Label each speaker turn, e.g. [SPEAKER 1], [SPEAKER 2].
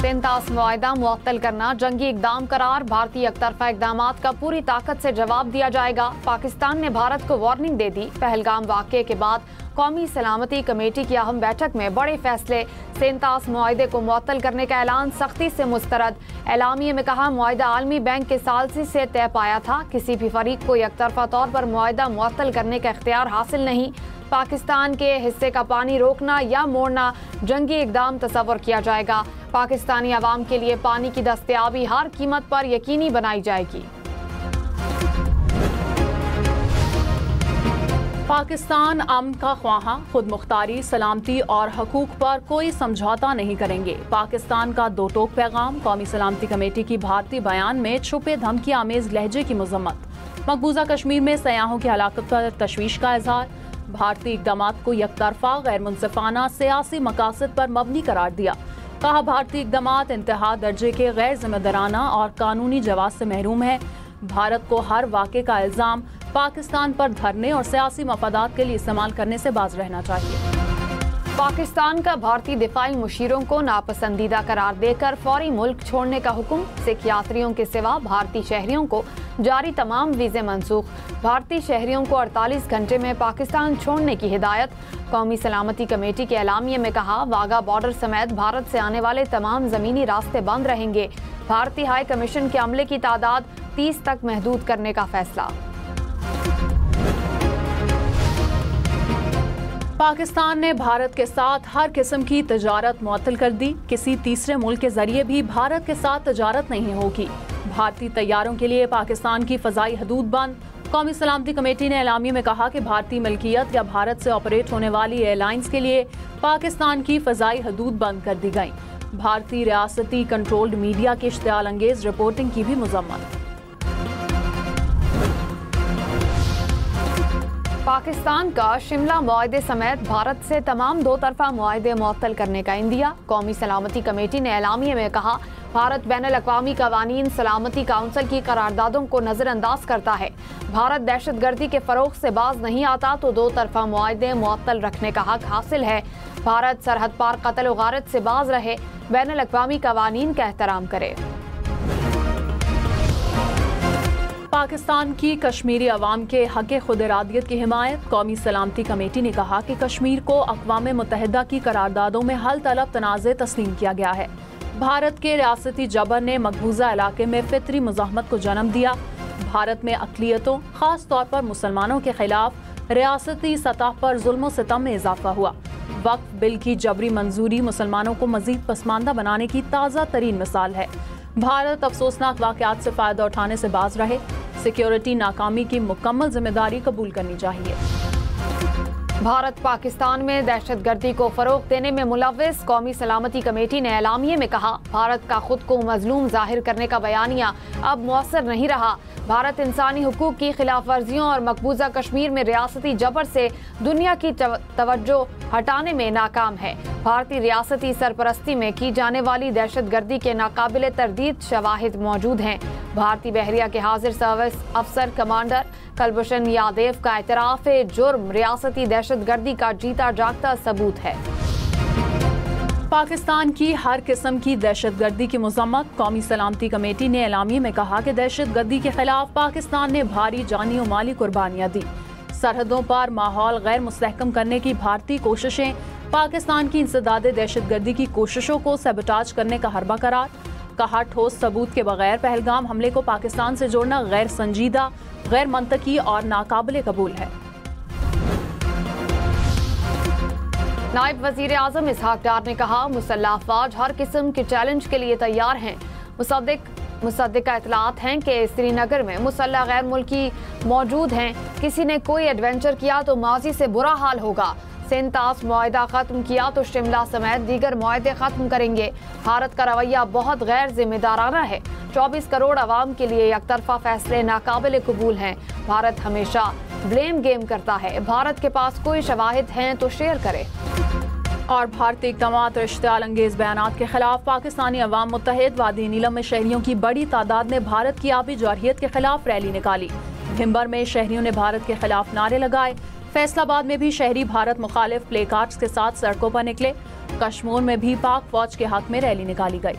[SPEAKER 1] सेंतास मुआहदा मुअत्तल करना जंगी इकदाम करार, भारतीय एकतरफा इकदामात का पूरी ताकत से जवाब दिया जाएगा। पाकिस्तान ने भारत को वार्निंग दे दी। पहलगाम वाक़ये के बाद कौमी सलामती कमेटी की अहम बैठक में बड़े फैसले। सेंतास मुआहदे को मुअत्तल करने का ऐलान सख्ती से मुस्तरद। एलामिये में कहा, मुआहदा आलमी बैंक के सालसी से तय पाया था। किसी भी फरीक को एकतरफा तौर पर मुआहदा मुअत्तल करने का इख्तियार हासिल नहीं। पाकिस्तान के हिस्से का पानी रोकना या मोड़ना जंगी इकदाम तस्वर किया जाएगा। पाकिस्तानी अवाम के लिए पानी की दस्तयाबी हर कीमत पर यकीनी बनाई जाएगी।
[SPEAKER 2] पाकिस्तान अमन का ख्वाहा, खुद मुख्तारी, सलामती और हकूक पर कोई समझौता नहीं करेंगे। पाकिस्तान का दो टोक पैगाम। कौमी सलामती कमेटी की भारतीय बयान में छुपे धमकी आमेज लहजे की मजम्मत। मकबूजा कश्मीर में सयाहों की हलाकत पर तशवीश का इजहार। भारतीय इक़दामात को यकतरफा गैर मुनसिफाना सियासी मकासद पर मबनी करार दिया। कहा, भारतीय इक़दामात इंतहा दर्जे के गैर जिम्मेदाराना और कानूनी जवाब से महरूम है। भारत को हर वाक़े का इल्ज़ाम पाकिस्तान पर धरने और सियासी मफादात के लिए इस्तेमाल करने से बाज रहना चाहिए।
[SPEAKER 1] पाकिस्तान का भारतीय दिफाई मुशीरों को नापसंदीदा करार देकर फौरी मुल्क छोड़ने का हुक्म। सिख यात्रियों के सिवा भारतीय शहरियों को जारी तमाम वीज़े मनसूख। भारतीय शहरियों को 48 घंटे में पाकिस्तान छोड़ने की हिदायत। कौमी सलामती कमेटी के एलामिये में कहा, वाघा बॉर्डर समेत भारत से आने वाले तमाम ज़मीनी रास्ते बंद रहेंगे। भारतीय हाई कमीशन के अमले की तादाद 30 तक महदूद करने का फैसला।
[SPEAKER 2] पाकिस्तान ने भारत के साथ हर किस्म की तजारत मुअत्तल कर दी। किसी तीसरे मुल्क के जरिए भी भारत के साथ तजारत नहीं होगी। भारतीय तैयारों के लिए पाकिस्तान की फ़ज़ाई हदूद बंद। कौमी सलामती कमेटी ने एलामिये में कहा कि भारतीय मिल्कियत या भारत से ऑपरेट होने वाली एयरलाइंस के लिए पाकिस्तान की फ़ज़ाई हदूद बंद कर दी गई। भारतीय रियासती कंट्रोल्ड मीडिया की इश्तियाल अंगेज रिपोर्टिंग की भी मजम्मत।
[SPEAKER 1] पाकिस्तान का शिमला मुआहदे समेत भारत से तमाम दो तरफा मुआहदे मुअत्तल करने का इंदिया। कौमी सलामती कमेटी ने एलामिये में कहा, भारत बैनुल-अक़वामी कवानीन सलामती काउंसिल की करारदादों को नज़रअंदाज करता है। भारत दहशतगर्दी के फ़रोग़ से बाज नहीं आता तो दो तरफा मुआहदे मुअत्तल रखने का हक हासिल है। भारत सरहद पार कत्ल व गारत से बाज रहे, बैनुल-अक़वामी कवानीन का एहतराम करे।
[SPEAKER 2] पाकिस्तान की कश्मीरी अवाम के हक़ खुद इरादियत की हिमायत। कौमी सलामती कमेटी ने कहा कि कश्मीर को अक़वाम मुत्तहिदा की करारदादों में हल तलब तनाज़े तस्लीम किया गया है। भारत के रियासती जबर ने मकबूजा इलाके में फितरी मुज़ाहमत को जन्म दिया। भारत में अक़लियतों, ख़ास तौर पर मुसलमानों के खिलाफ रियासती सतह पर जुल्म सितम में इजाफा हुआ। वक्फ बिल की जबरी मंजूरी मुसलमानों को मज़ीद पसमानदा बनाने की ताज़ा तरीन मिसाल है। भारत अफसोसनाक वाक़यात से फ़ायदा उठाने से बाज रहे। सिक्योरिटी नाकामी की मुकम्मल जिम्मेदारी कबूल करनी चाहिए।
[SPEAKER 1] भारत पाकिस्तान में दहशतगर्दी को फ़रोग़ देने में मुलव्विस। कौमी सलामती कमेटी ने एलामिये में कहा, भारत का खुद को मजलूम जाहिर करने का बयानिया अब मुअस्सर नहीं रहा। भारत इंसानी हुकूक की खिलाफ वर्जियों और मकबूजा कश्मीर में रियासती जबर से दुनिया की तवज्जो हटाने में नाकाम है। भारतीय रियासती सरपरस्ती में की जाने वाली दहशतगर्दी के नाकाबिले तरदीद शवाहिद मौजूद हैं। भारतीय बहरिया के हाजिर सर्विस अफसर कमांडर कलभूषण यादव का एतराफ़ जुर्म रियासती दहशतगर्दी का जीता जागता सबूत है।
[SPEAKER 2] पाकिस्तान की हर किस्म की दहशतगर्दी की मजम्मत। कौमी सलामती कमेटी ने एलामिये में कहा कि दहशतगर्दी के खिलाफ पाकिस्तान ने भारी जानी और माली कुर्बानियाँ दी। सरहदों पर माहौल गैर मुस्तहकम करने की भारतीय कोशिशें पाकिस्तान की इंसदाद दहशतगर्दी की कोशिशों को सबोटाज करने का हरबा करार। कहा, ठोस सबूत के बगैर पहलगाम हमले को पाकिस्तान से जोड़ना गैर संजीदा, गैर मंतकी और नाकाबिले कबूल है।
[SPEAKER 1] नायब वज़ीर आज़म इसहाक डार ने कहा, मुसल्लह अफ़वाज हर किस्म के चैलेंज के लिए तैयार हैं। मुसद्दिक़ा इतलात हैं कि श्रीनगर में मुसल्लह गैर मुल्की मौजूद हैं। किसी ने कोई एडवेंचर किया तो माजी से बुरा हाल होगा। सेंतास मुआहदा ख़त्म किया तो शिमला समेत दीगर मुआहदे ख़त्म करेंगे। भारत का रवैया बहुत गैर जिम्मेदाराना है। 24 करोड़ आवाम के लिए एकतरफा फैसले नाकाबिले कबूल हैं। भारत हमेशा ब्लेम गेम करता है। भारत के पास कोई शवाहिद हैं तो शेयर करे।
[SPEAKER 2] और भारतीय इक़दामात और इश्तियाल अंगेज बयानात के खिलाफ पाकिस्तानी अवाम मुत्तहिद। वादी नीलम में शहरियों की बड़ी तादाद ने भारत की आबी जारहियत के खिलाफ रैली निकाली। भिंबर में शहरियों ने भारत के खिलाफ नारे लगाए। फैसलाबाद में भी शहरी भारत मुखालिफ प्ले कार्ड्स के साथ सड़कों पर निकले। कश्मीर में भी पाक फौज के हक में रैली निकाली गई।